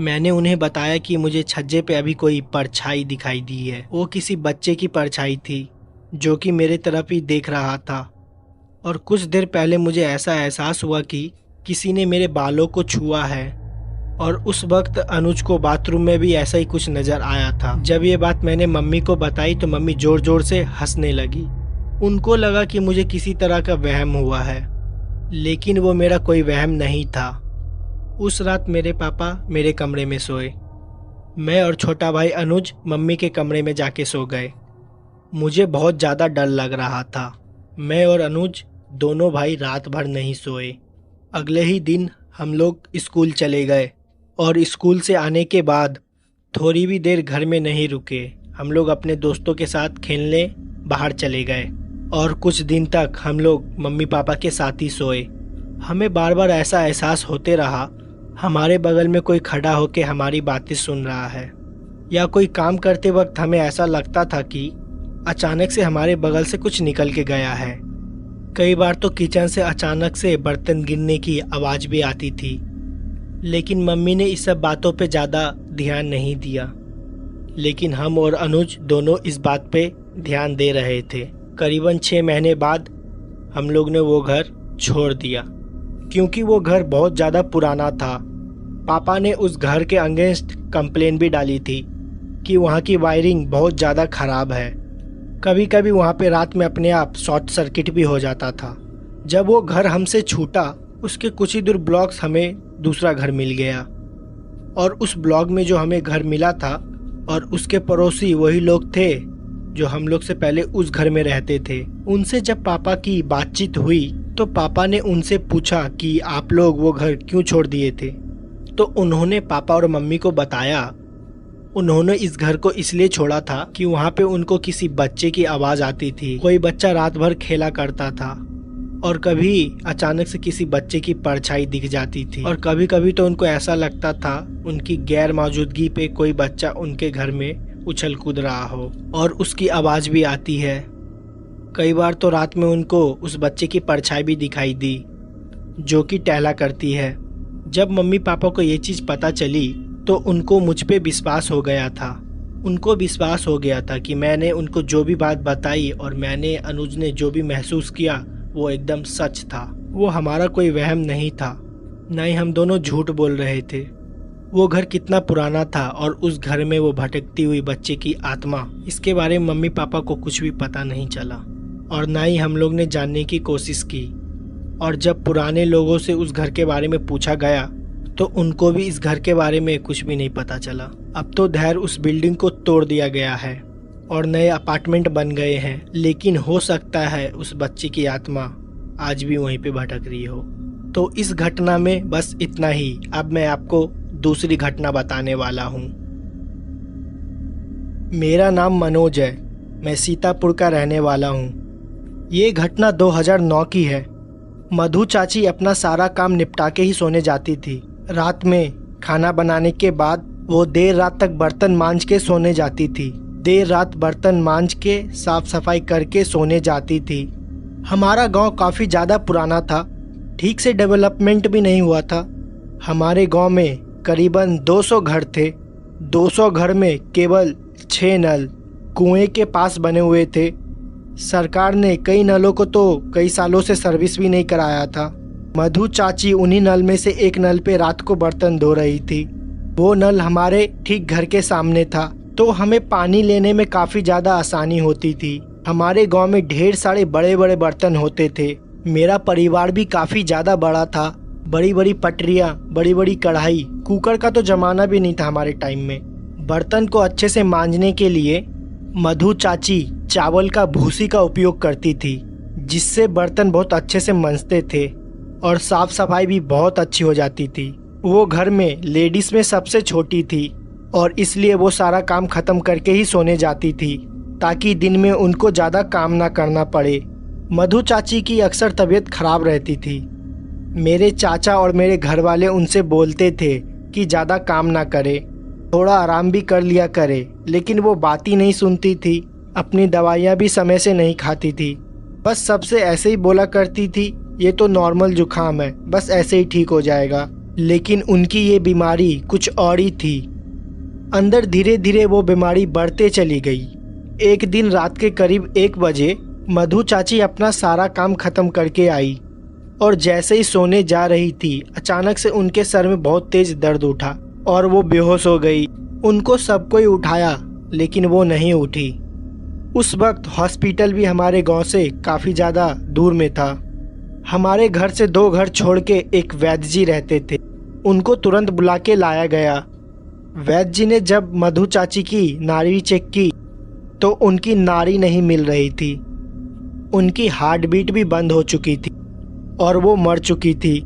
मैंने उन्हें बताया कि मुझे छज्जे पे अभी कोई परछाई दिखाई दी है। वो किसी बच्चे की परछाई थी जो कि मेरे तरफ ही देख रहा था। और कुछ देर पहले मुझे ऐसा एहसास हुआ कि किसी ने मेरे बालों को छुआ है। और उस वक्त अनुज को बाथरूम में भी ऐसा ही कुछ नज़र आया था। जब ये बात मैंने मम्मी को बताई तो मम्मी ज़ोर ज़ोर से हंसने लगी। उनको लगा कि मुझे किसी तरह का वहम हुआ है, लेकिन वो मेरा कोई वहम नहीं था। उस रात मेरे पापा मेरे कमरे में सोए। मैं और छोटा भाई अनुज मम्मी के कमरे में जाके सो गए। मुझे बहुत ज़्यादा डर लग रहा था। मैं और अनुज दोनों भाई रात भर नहीं सोए। अगले ही दिन हम लोग स्कूल चले गए और स्कूल से आने के बाद थोड़ी भी देर घर में नहीं रुके। हम लोग अपने दोस्तों के साथ खेलने बाहर चले गए और कुछ दिन तक हम लोग मम्मी पापा के साथ ही सोए। हमें बार बार ऐसा एहसास होते रहा हमारे बगल में कोई खड़ा होकर हमारी बातें सुन रहा है, या कोई काम करते वक्त हमें ऐसा लगता था कि अचानक से हमारे बगल से कुछ निकल के गया है। कई बार तो किचन से अचानक से बर्तन गिरने की आवाज़ भी आती थी, लेकिन मम्मी ने इस सब बातों पे ज़्यादा ध्यान नहीं दिया। लेकिन हम और अनुज दोनों इस बात पे ध्यान दे रहे थे। करीबन 6 महीने बाद हम लोग ने वो घर छोड़ दिया, क्योंकि वो घर बहुत ज़्यादा पुराना था। पापा ने उस घर के अगेंस्ट कंप्लेन भी डाली थी कि वहाँ की वायरिंग बहुत ज़्यादा ख़राब है। कभी कभी वहाँ पे रात में अपने आप शॉर्ट सर्किट भी हो जाता था। जब वो घर हमसे छूटा, उसके कुछ ही दूर ब्लॉक्स हमें दूसरा घर मिल गया, और उस ब्लॉक में जो हमें घर मिला था और उसके पड़ोसी वही लोग थे जो हम लोग से पहले उस घर में रहते थे। उनसे जब पापा की बातचीत हुई तो पापा ने उनसे पूछा कि आप लोग वो घर क्यों छोड़ दिए थे। तो उन्होंने पापा और मम्मी को बताया उन्होंने इस घर को इसलिए छोड़ा था कि वहाँ पे उनको किसी बच्चे की आवाज़ आती थी। कोई बच्चा रात भर खेला करता था और कभी अचानक से किसी बच्चे की परछाई दिख जाती थी, और कभी कभी तो उनको ऐसा लगता था उनकी गैर मौजूदगी पे कोई बच्चा उनके घर में उछल कूद रहा हो और उसकी आवाज़ भी आती है। कई बार तो रात में उनको उस बच्चे की परछाई भी दिखाई दी जो कि टहला करती है। जब मम्मी पापा को ये चीज़ पता चली तो उनको मुझ पे विश्वास हो गया था। उनको विश्वास हो गया था कि मैंने उनको जो भी बात बताई और मैंने अनुज ने जो भी महसूस किया वो एकदम सच था। वो हमारा कोई वहम नहीं था, ना ही हम दोनों झूठ बोल रहे थे। वो घर कितना पुराना था और उस घर में वो भटकती हुई बच्चे की आत्मा, इसके बारे में मम्मी पापा को कुछ भी पता नहीं चला और ना ही हम लोग ने जानने की कोशिश की। और जब पुराने लोगों से उस घर के बारे में पूछा गया तो उनको भी इस घर के बारे में कुछ भी नहीं पता चला। अब तो धैर्य उस बिल्डिंग को तोड़ दिया गया है और नए अपार्टमेंट बन गए हैं, लेकिन हो सकता है उस बच्चे की आत्मा आज भी वहीं पे भटक रही हो। तो इस घटना में बस इतना ही। अब मैं आपको दूसरी घटना बताने वाला हूँ। मेरा नाम मनोज है, मैं सीतापुर का रहने वाला हूँ। ये घटना 2009 की है। मधु चाची अपना सारा काम निपटा के ही सोने जाती थी। रात में खाना बनाने के बाद वो देर रात तक बर्तन मांज के सोने जाती थी। देर रात बर्तन मांज के साफ सफाई करके सोने जाती थी। हमारा गांव काफ़ी ज़्यादा पुराना था, ठीक से डेवलपमेंट भी नहीं हुआ था। हमारे गांव में करीबन 200 घर थे। 200 घर में केवल 6 नल कुएं के पास बने हुए थे। सरकार ने कई नलों को तो कई सालों से सर्विस भी नहीं कराया था। मधु चाची उन्हीं नल में से एक नल पे रात को बर्तन धो रही थी। वो नल हमारे ठीक घर के सामने था, तो हमें पानी लेने में काफ़ी ज़्यादा आसानी होती थी। हमारे गांव में ढेर सारे बड़े बड़े बर्तन होते थे। मेरा परिवार भी काफ़ी ज़्यादा बड़ा था। बड़ी बड़ी पटरियाँ, बड़ी बड़ी कढ़ाई, कुकर का तो ज़माना भी नहीं था हमारे टाइम में। बर्तन को अच्छे से मांजने के लिए मधु चाची चावल का भूसी का उपयोग करती थी, जिससे बर्तन बहुत अच्छे से मंजते थे और साफ सफाई भी बहुत अच्छी हो जाती थी। वो घर में लेडीज़ में सबसे छोटी थी और इसलिए वो सारा काम ख़त्म करके ही सोने जाती थी, ताकि दिन में उनको ज़्यादा काम ना करना पड़े। मधु चाची की अक्सर तबीयत खराब रहती थी। मेरे चाचा और मेरे घर वाले उनसे बोलते थे कि ज़्यादा काम ना करे, थोड़ा आराम भी कर लिया करे, लेकिन वो बात ही नहीं सुनती थी। अपनी दवाइयाँ भी समय से नहीं खाती थी। बस सबसे ऐसे ही बोला करती थी, ये तो नॉर्मल जुकाम है, बस ऐसे ही ठीक हो जाएगा। लेकिन उनकी ये बीमारी कुछ और ही थी। अंदर धीरे धीरे वो बीमारी बढ़ते चली गई। एक दिन रात के करीब 1 बजे मधु चाची अपना सारा काम खत्म करके आई और जैसे ही सोने जा रही थी, अचानक से उनके सर में बहुत तेज दर्द उठा और वो बेहोश हो गई। उनको सब कोई उठाया, लेकिन वो नहीं उठी। उस वक्त हॉस्पिटल भी हमारे गांव से काफ़ी ज़्यादा दूर में था। हमारे घर से 2 घर छोड़ के एक वैद्य जी रहते थे। उनको तुरंत बुला के लाया गया। वैद्य जी ने जब मधु चाची की नाड़ी चेक की तो उनकी नाड़ी नहीं मिल रही थी। उनकी हार्ट बीट भी बंद हो चुकी थी और वो मर चुकी थी।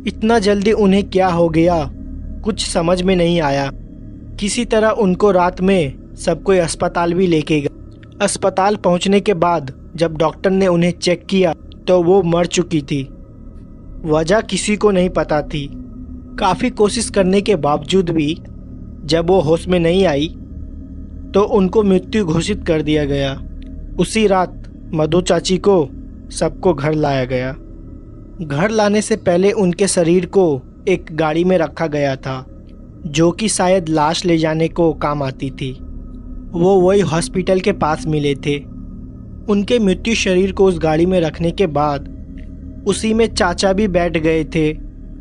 इतना जल्दी उन्हें क्या हो गया, कुछ समझ में नहीं आया। किसी तरह उनको रात में सब कोई अस्पताल भी लेके गया। अस्पताल पहुंचने के बाद जब डॉक्टर ने उन्हें चेक किया तो वो मर चुकी थी। वजह किसी को नहीं पता थी। काफ़ी कोशिश करने के बावजूद भी जब वो होश में नहीं आई तो उनको मृत्यु घोषित कर दिया गया। उसी रात मधु चाची को सबको घर लाया गया। घर लाने से पहले उनके शरीर को एक गाड़ी में रखा गया था, जो कि शायद लाश ले जाने को काम आती थी। वो वही हॉस्पिटल के पास मिले थे। उनके मृत्यु शरीर को उस गाड़ी में रखने के बाद उसी में चाचा भी बैठ गए थे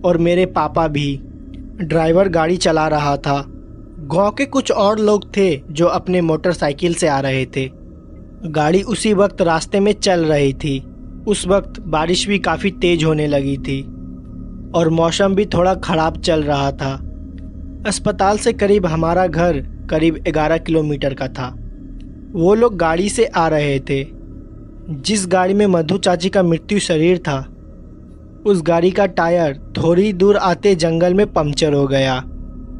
और मेरे पापा भी। ड्राइवर गाड़ी चला रहा था। गांव के कुछ और लोग थे जो अपने मोटरसाइकिल से आ रहे थे। गाड़ी उसी वक्त रास्ते में चल रही थी। उस वक्त बारिश भी काफ़ी तेज होने लगी थी और मौसम भी थोड़ा ख़राब चल रहा था। अस्पताल से करीब हमारा घर करीब 11 किलोमीटर का था। वो लोग गाड़ी से आ रहे थे। जिस गाड़ी में मधु चाची का मृत्यु शरीर था, उस गाड़ी का टायर थोड़ी दूर आते जंगल में पंक्चर हो गया।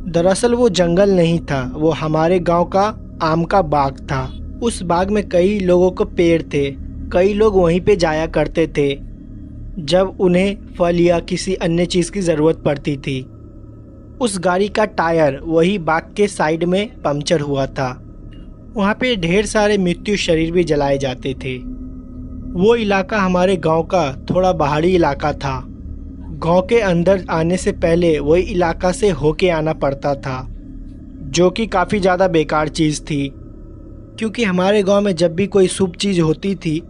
दरअसल वो जंगल नहीं था, वो हमारे गांव का आम का बाग था। उस बाग में कई लोगों को पेड़ थे। कई लोग वहीं पे जाया करते थे जब उन्हें फल या किसी अन्य चीज़ की ज़रूरत पड़ती थी। उस गाड़ी का टायर वही बाग के साइड में पंक्चर हुआ था। वहाँ पे ढेर सारे मृत्यु शरीर भी जलाए जाते थे। वो इलाका हमारे गांव का थोड़ा पहाड़ी इलाका था। गांव के अंदर आने से पहले वही इलाका से होके आना पड़ता था, जो कि काफ़ी ज़्यादा बेकार चीज़ थी। क्योंकि हमारे गांव में जब भी कोई शुभ चीज़ होती थी,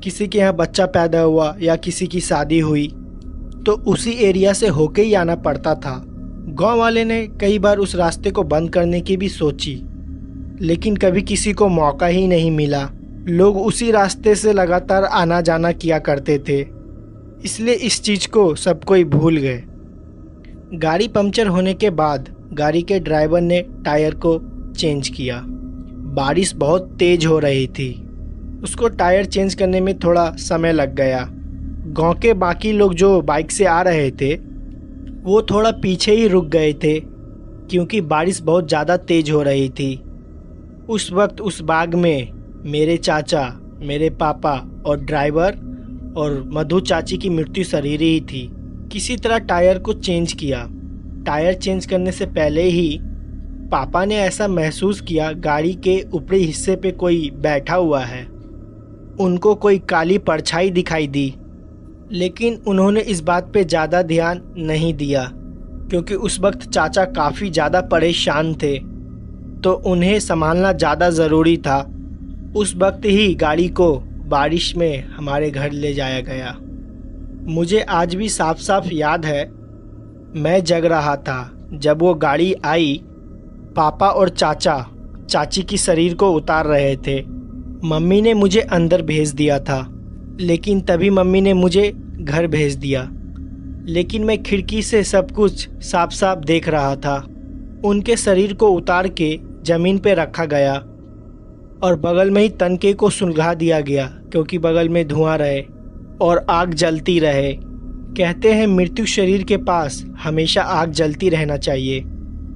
किसी के यहाँ बच्चा पैदा हुआ या किसी की शादी हुई, तो उसी एरिया से होके ही आना पड़ता था। गांव वाले ने कई बार उस रास्ते को बंद करने की भी सोची, लेकिन कभी किसी को मौका ही नहीं मिला। लोग उसी रास्ते से लगातार आना जाना किया करते थे, इसलिए इस चीज़ को सब कोई भूल गए। गाड़ी पंक्चर होने के बाद गाड़ी के ड्राइवर ने टायर को चेंज किया। बारिश बहुत तेज हो रही थी, उसको टायर चेंज करने में थोड़ा समय लग गया। गांव के बाकी लोग जो बाइक से आ रहे थे, वो थोड़ा पीछे ही रुक गए थे, क्योंकि बारिश बहुत ज़्यादा तेज हो रही थी। उस वक्त उस बाग में मेरे चाचा, मेरे पापा और ड्राइवर और मधु चाची की मृत्यु शरीर ही थी। किसी तरह टायर को चेंज किया। टायर चेंज करने से पहले ही पापा ने ऐसा महसूस किया गाड़ी के ऊपरी हिस्से पे कोई बैठा हुआ है। उनको कोई काली परछाई दिखाई दी, लेकिन उन्होंने इस बात पे ज़्यादा ध्यान नहीं दिया क्योंकि उस वक्त चाचा काफ़ी ज़्यादा परेशान थे, तो उन्हें संभालना ज़्यादा ज़रूरी था। उस वक्त ही गाड़ी को बारिश में हमारे घर ले जाया गया। मुझे आज भी साफ साफ याद है, मैं जग रहा था जब वो गाड़ी आई। पापा और चाचा चाची की शरीर को उतार रहे थे। मम्मी ने मुझे अंदर भेज दिया था, लेकिन तभी मम्मी ने मुझे घर भेज दिया। लेकिन मैं खिड़की से सब कुछ साफ साफ देख रहा था। उनके शरीर को उतार के ज़मीन पे रखा गया और बगल में ही तनके को सुलगा दिया गया क्योंकि बगल में धुआं रहे और आग जलती रहे। कहते हैं मृत्यु शरीर के पास हमेशा आग जलती रहना चाहिए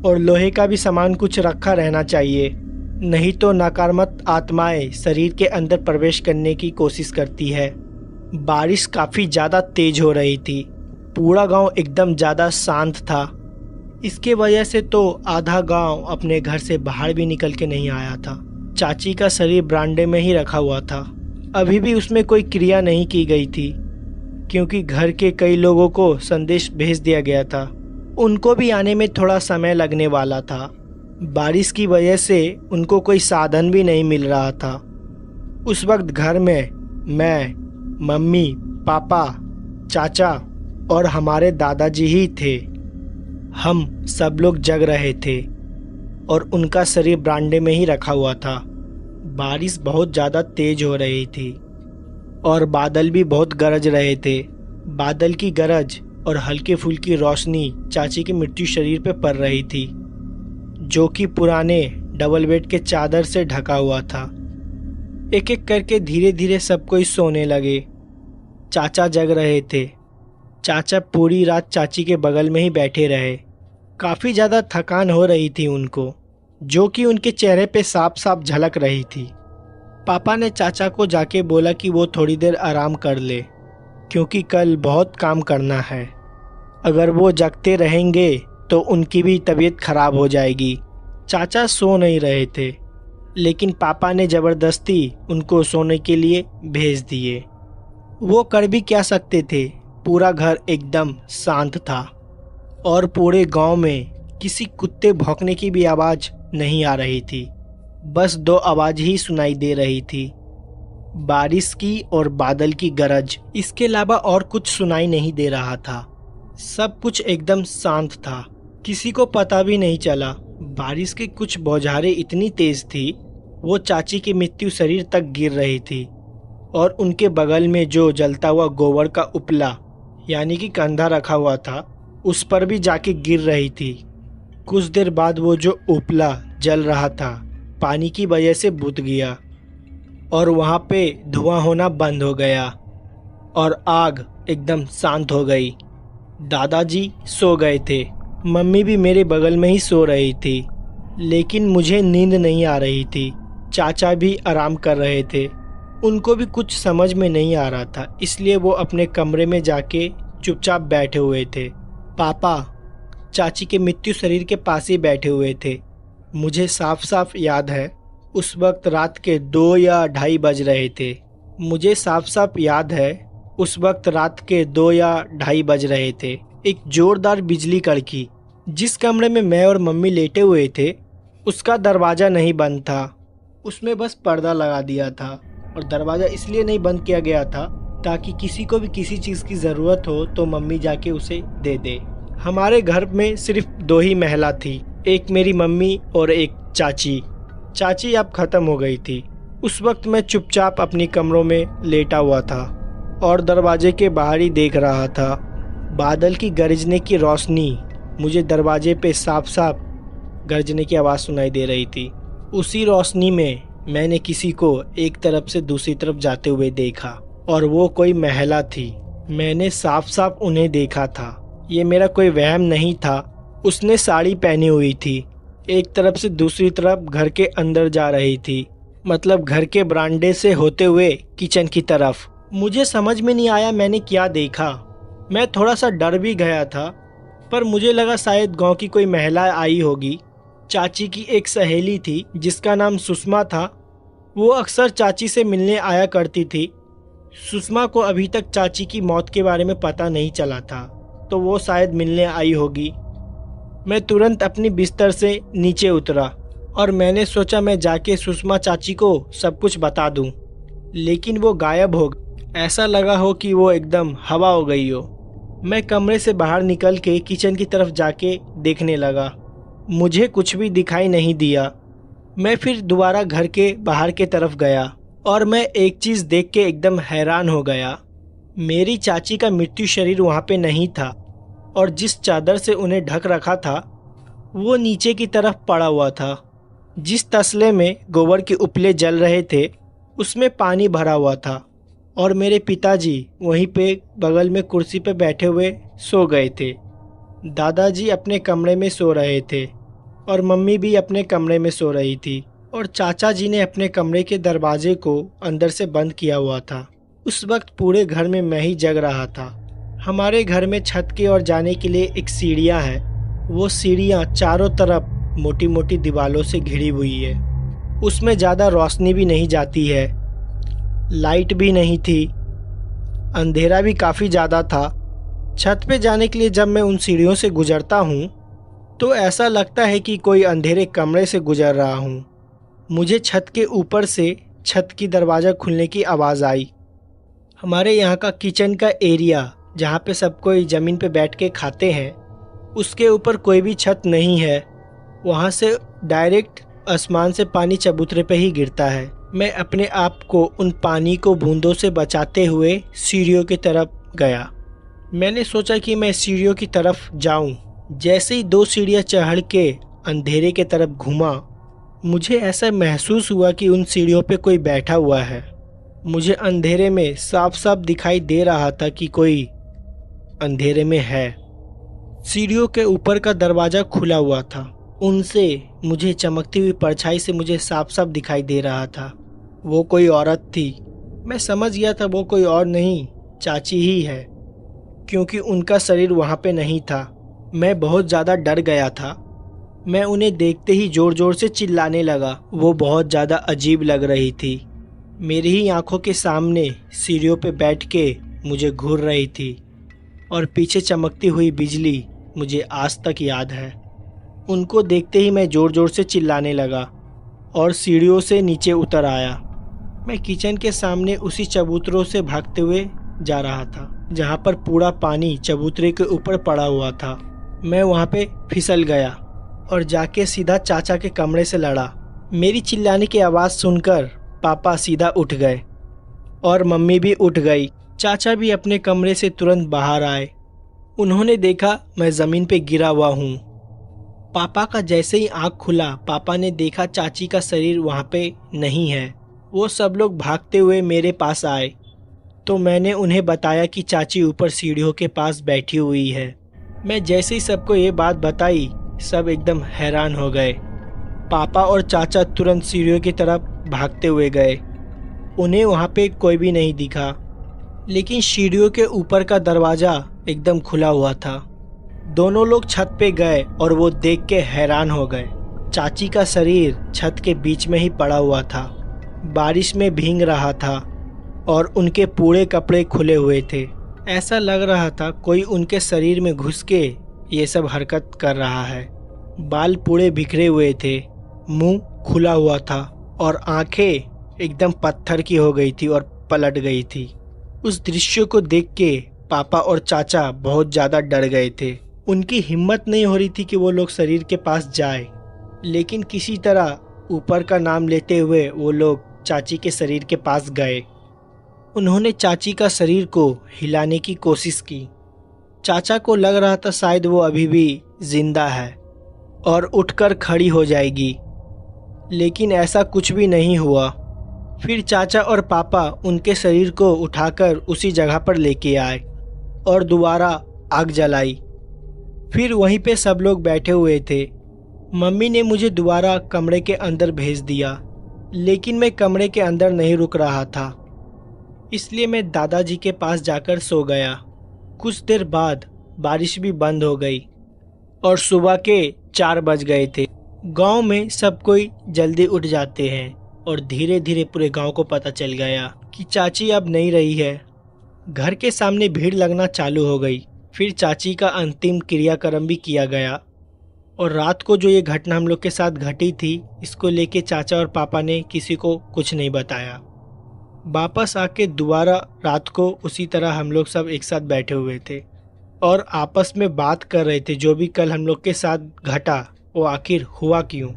और लोहे का भी सामान कुछ रखा रहना चाहिए, नहीं तो नकारात्मक आत्माएं शरीर के अंदर प्रवेश करने की कोशिश करती है। बारिश काफ़ी ज़्यादा तेज हो रही थी। पूरा गांव एकदम ज़्यादा शांत था। इसके वजह से तो आधा गांव अपने घर से बाहर भी निकल के नहीं आया था। चाची का शरीर बरामदे में ही रखा हुआ था। अभी भी उसमें कोई क्रिया नहीं की गई थी क्योंकि घर के कई लोगों को संदेश भेज दिया गया था। उनको भी आने में थोड़ा समय लगने वाला था। बारिश की वजह से उनको कोई साधन भी नहीं मिल रहा था। उस वक्त घर में मैं, मम्मी, पापा, चाचा और हमारे दादाजी ही थे। हम सब लोग जग रहे थे और उनका शरीर बरामदे में ही रखा हुआ था। बारिश बहुत ज़्यादा तेज हो रही थी और बादल भी बहुत गरज रहे थे। बादल की गरज और हल्की फुल्की रोशनी चाची के मृत्यु शरीर पे पड़ रही थी, जो कि पुराने डबल बेड के चादर से ढका हुआ था। एक एक करके धीरे धीरे सब कोई सोने लगे। चाचा जग रहे थे। चाचा पूरी रात चाची के बगल में ही बैठे रहे। काफ़ी ज़्यादा थकान हो रही थी उनको, जो कि उनके चेहरे पे साफ साफ झलक रही थी। पापा ने चाचा को जाके बोला कि वो थोड़ी देर आराम कर ले क्योंकि कल बहुत काम करना है। अगर वो जगते रहेंगे तो उनकी भी तबीयत खराब हो जाएगी। चाचा सो नहीं रहे थे, लेकिन पापा ने ज़बरदस्ती उनको सोने के लिए भेज दिए। वो कर भी क्या सकते थे, पूरा घर एकदम शांत था और पूरे गांव में किसी कुत्ते भौंकने की भी आवाज़ नहीं आ रही थी। बस दो आवाज़ ही सुनाई दे रही थी, बारिश की और बादल की गरज। इसके अलावा और कुछ सुनाई नहीं दे रहा था। सब कुछ एकदम शांत था। किसी को पता भी नहीं चला। बारिश की कुछ बौछारें इतनी तेज थी, वो चाची के मृत्यु शरीर तक गिर रही थी और उनके बगल में जो जलता हुआ गोबर का उपला यानी कि कंधा रखा हुआ था, उस पर भी जाके गिर रही थी। कुछ देर बाद वो जो उपला जल रहा था पानी की वजह से बुझ गया और वहाँ पे धुआं होना बंद हो गया और आग एकदम शांत हो गई। दादाजी सो गए थे। मम्मी भी मेरे बगल में ही सो रही थी, लेकिन मुझे नींद नहीं आ रही थी। चाचा भी आराम कर रहे थे। उनको भी कुछ समझ में नहीं आ रहा था, इसलिए वो अपने कमरे में जाके चुपचाप बैठे हुए थे। पापा चाची के मृत्यु शरीर के पास ही बैठे हुए थे। मुझे साफ साफ याद है, उस वक्त रात के 2 या 2:30 बज रहे थे। मुझे साफ साफ याद है, उस वक्त रात के 2 या 2:30 बज रहे थे। एक जोरदार बिजली कड़की। जिस कमरे में मैं और मम्मी लेटे हुए थे, उसका दरवाज़ा नहीं बंद था, उसमें बस पर्दा लगा दिया था और दरवाज़ा इसलिए नहीं बंद किया गया था ताकि किसी को भी किसी चीज़ की ज़रूरत हो तो मम्मी जाके उसे दे दे। हमारे घर में सिर्फ 2 ही महिला थी, एक मेरी मम्मी और एक चाची। चाची अब ख़त्म हो गई थी। उस वक्त मैं चुपचाप अपनी कमरों में लेटा हुआ था और दरवाजे के बाहर ही देख रहा था। बादल की गरजने की रोशनी, मुझे दरवाजे पे साफ साफ गरजने की आवाज़ सुनाई दे रही थी। उसी रोशनी में मैंने किसी को एक तरफ से दूसरी तरफ जाते हुए देखा और वो कोई महिला थी। मैंने साफ साफ उन्हें देखा था। ये मेरा कोई वहम नहीं था। उसने साड़ी पहनी हुई थी, एक तरफ से दूसरी तरफ घर के अंदर जा रही थी, मतलब घर के बरामदे से होते हुए किचन की तरफ। मुझे समझ में नहीं आया मैंने क्या देखा। मैं थोड़ा सा डर भी गया था पर मुझे लगा शायद गांव की कोई महिला आई होगी। चाची की एक सहेली थी जिसका नाम सुषमा था। वो अक्सर चाची से मिलने आया करती थी। सुषमा को अभी तक चाची की मौत के बारे में पता नहीं चला था, तो वो शायद मिलने आई होगी। मैं तुरंत अपनी बिस्तर से नीचे उतरा और मैंने सोचा मैं जाके सुषमा चाची को सब कुछ बता दूं, लेकिन वो गायब हो गई। ऐसा लगा हो कि वो एकदम हवा हो गई हो। मैं कमरे से बाहर निकल के किचन की तरफ जाके देखने लगा। मुझे कुछ भी दिखाई नहीं दिया। मैं फिर दोबारा घर के बाहर के तरफ गया और मैं एक चीज़ देख के एकदम हैरान हो गया। मेरी चाची का मृत्यु शरीर वहाँ पे नहीं था और जिस चादर से उन्हें ढक रखा था वो नीचे की तरफ पड़ा हुआ था। जिस तसले में गोबर के उपले जल रहे थे उसमें पानी भरा हुआ था और मेरे पिताजी वहीं पे बगल में कुर्सी पे बैठे हुए सो गए थे। दादाजी अपने कमरे में सो रहे थे और मम्मी भी अपने कमरे में सो रही थी और चाचा जी ने अपने कमरे के दरवाजे को अंदर से बंद किया हुआ था। उस वक्त पूरे घर में मैं ही जग रहा था। हमारे घर में छत की ओर जाने के लिए एक सीढ़ियाँ हैं। वो सीढ़ियाँ चारों तरफ मोटी मोटी दीवारों से घिरी हुई है। उसमें ज़्यादा रोशनी भी नहीं जाती है, लाइट भी नहीं थी, अंधेरा भी काफ़ी ज़्यादा था। छत पे जाने के लिए जब मैं उन सीढ़ियों से गुजरता हूँ तो ऐसा लगता है कि कोई अंधेरे कमरे से गुजर रहा हूँ। मुझे छत के ऊपर से छत की दरवाज़ा खुलने की आवाज़ आई। हमारे यहाँ का किचन का एरिया जहाँ पे सब कोई ज़मीन पे बैठ के खाते हैं, उसके ऊपर कोई भी छत नहीं है। वहाँ से डायरेक्ट आसमान से पानी चबूतरे पे ही गिरता है। मैं अपने आप को उन पानी को बूंदों से बचाते हुए सीढ़ियों की तरफ गया। मैंने सोचा कि मैं सीढ़ियों की तरफ जाऊं। जैसे ही 2 सीढ़ियाँ चढ़ के अंधेरे के तरफ घूमा, मुझे ऐसा महसूस हुआ कि उन सीढ़ियों पे कोई बैठा हुआ है। मुझे अंधेरे में साफ साफ दिखाई दे रहा था कि कोई अंधेरे में है। सीढ़ियों के ऊपर का दरवाज़ा खुला हुआ था। उनसे मुझे चमकती हुई परछाई से मुझे साफ साफ दिखाई दे रहा था। वो कोई औरत थी। मैं समझ गया था वो कोई और नहीं, चाची ही है, क्योंकि उनका शरीर वहाँ पे नहीं था। मैं बहुत ज़्यादा डर गया था। मैं उन्हें देखते ही ज़ोर ज़ोर से चिल्लाने लगा। वो बहुत ज़्यादा अजीब लग रही थी। मेरी ही आंखों के सामने सीढ़ियों पे बैठ के मुझे घूर रही थी और पीछे चमकती हुई बिजली मुझे आज तक याद है। उनको देखते ही मैं ज़ोर ज़ोर से चिल्लाने लगा और सीढ़ियों से नीचे उतर आया। मैं किचन के सामने उसी चबूतरों से भागते हुए जा रहा था जहाँ पर पूरा पानी चबूतरे के ऊपर पड़ा हुआ था। मैं वहाँ पे फिसल गया और जाके सीधा चाचा के कमरे से लड़ा। मेरी चिल्लाने की आवाज़ सुनकर पापा सीधा उठ गए और मम्मी भी उठ गई। चाचा भी अपने कमरे से तुरंत बाहर आए। उन्होंने देखा मैं ज़मीन पे गिरा हुआ हूँ। पापा का जैसे ही आँख खुला, पापा ने देखा चाची का शरीर वहाँ पे नहीं है। वो सब लोग भागते हुए मेरे पास आए तो मैंने उन्हें बताया कि चाची ऊपर सीढ़ियों के पास बैठी हुई है। मैं जैसे ही सबको ये बात बताई, सब एकदम हैरान हो गए। पापा और चाचा तुरंत सीढ़ियों की तरफ भागते हुए गए। उन्हें वहाँ पे कोई भी नहीं दिखा, लेकिन सीढ़ियों के ऊपर का दरवाज़ा एकदम खुला हुआ था। दोनों लोग छत पे गए और वो देख के हैरान हो गए। चाची का शरीर छत के बीच में ही पड़ा हुआ था, बारिश में भीग रहा था और उनके पूरे कपड़े खुले हुए थे। ऐसा लग रहा था कोई उनके शरीर में घुस के ये सब हरकत कर रहा है। बाल पूरे बिखरे हुए थे, मुंह खुला हुआ था और आंखें एकदम पत्थर की हो गई थी और पलट गई थी। उस दृश्य को देख के पापा और चाचा बहुत ज़्यादा डर गए थे। उनकी हिम्मत नहीं हो रही थी कि वो लोग शरीर के पास जाए, लेकिन किसी तरह ऊपर का नाम लेते हुए वो लोग चाची के शरीर के पास गए। उन्होंने चाची का शरीर को हिलाने की कोशिश की। चाचा को लग रहा था शायद वो अभी भी जिंदा है और उठकर खड़ी हो जाएगी, लेकिन ऐसा कुछ भी नहीं हुआ। फिर चाचा और पापा उनके शरीर को उठाकर उसी जगह पर लेके आए और दोबारा आग जलाई। फिर वहीं पे सब लोग बैठे हुए थे। मम्मी ने मुझे दोबारा कमरे के अंदर भेज दिया, लेकिन मैं कमरे के अंदर नहीं रुक रहा था, इसलिए मैं दादाजी के पास जाकर सो गया। कुछ देर बाद बारिश भी बंद हो गई और सुबह के 4 बज गए थे। गांव में सब कोई जल्दी उठ जाते हैं और धीरे धीरे पूरे गांव को पता चल गया कि चाची अब नहीं रही है। घर के सामने भीड़ लगना चालू हो गई। फिर चाची का अंतिम क्रियाक्रम भी किया गया। और रात को जो ये घटना हम लोग के साथ घटी थी, इसको लेके चाचा और पापा ने किसी को कुछ नहीं बताया। वापस आके दोबारा रात को उसी तरह हम लोग सब एक साथ बैठे हुए थे और आपस में बात कर रहे थे, जो भी कल हम लोग के साथ घटा वो आखिर हुआ क्यों,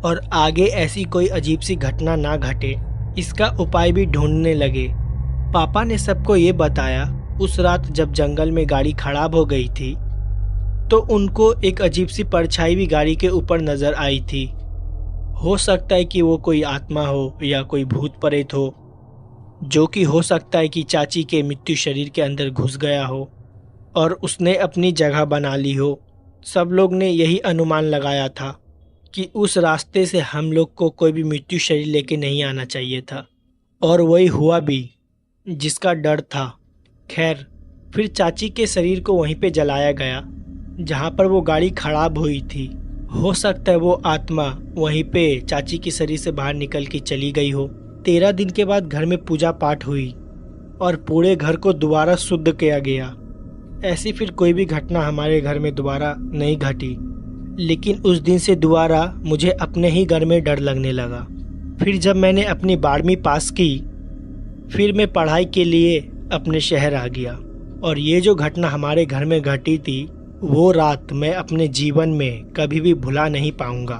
और आगे ऐसी कोई अजीब सी घटना ना घटे इसका उपाय भी ढूंढने लगे। पापा ने सबको ये बताया, उस रात जब जंगल में गाड़ी खराब हो गई थी तो उनको एक अजीब सी परछाई भी गाड़ी के ऊपर नजर आई थी। हो सकता है कि वो कोई आत्मा हो या कोई भूत प्रेत हो, जो कि हो सकता है कि चाची के मृत्यु शरीर के अंदर घुस गया हो और उसने अपनी जगह बना ली हो। सब लोग ने यही अनुमान लगाया था कि उस रास्ते से हम लोग को कोई भी मृत्यु शरीर लेके नहीं आना चाहिए था, और वही हुआ भी जिसका डर था। खैर, फिर चाची के शरीर को वहीं पे जलाया गया जहाँ पर वो गाड़ी खराब हुई थी। हो सकता है वो आत्मा वहीं पे चाची के शरीर से बाहर निकल के चली गई हो। 13 दिन के बाद घर में पूजा पाठ हुई और पूरे घर को दोबारा शुद्ध किया गया। ऐसी फिर कोई भी घटना हमारे घर में दोबारा नहीं घटी, लेकिन उस दिन से दोबारा मुझे अपने ही घर में डर लगने लगा। फिर जब मैंने अपनी 12वीं पास की, फिर मैं पढ़ाई के लिए अपने शहर आ गया। और ये जो घटना हमारे घर में घटी थी, वो रात मैं अपने जीवन में कभी भी भुला नहीं पाऊंगा।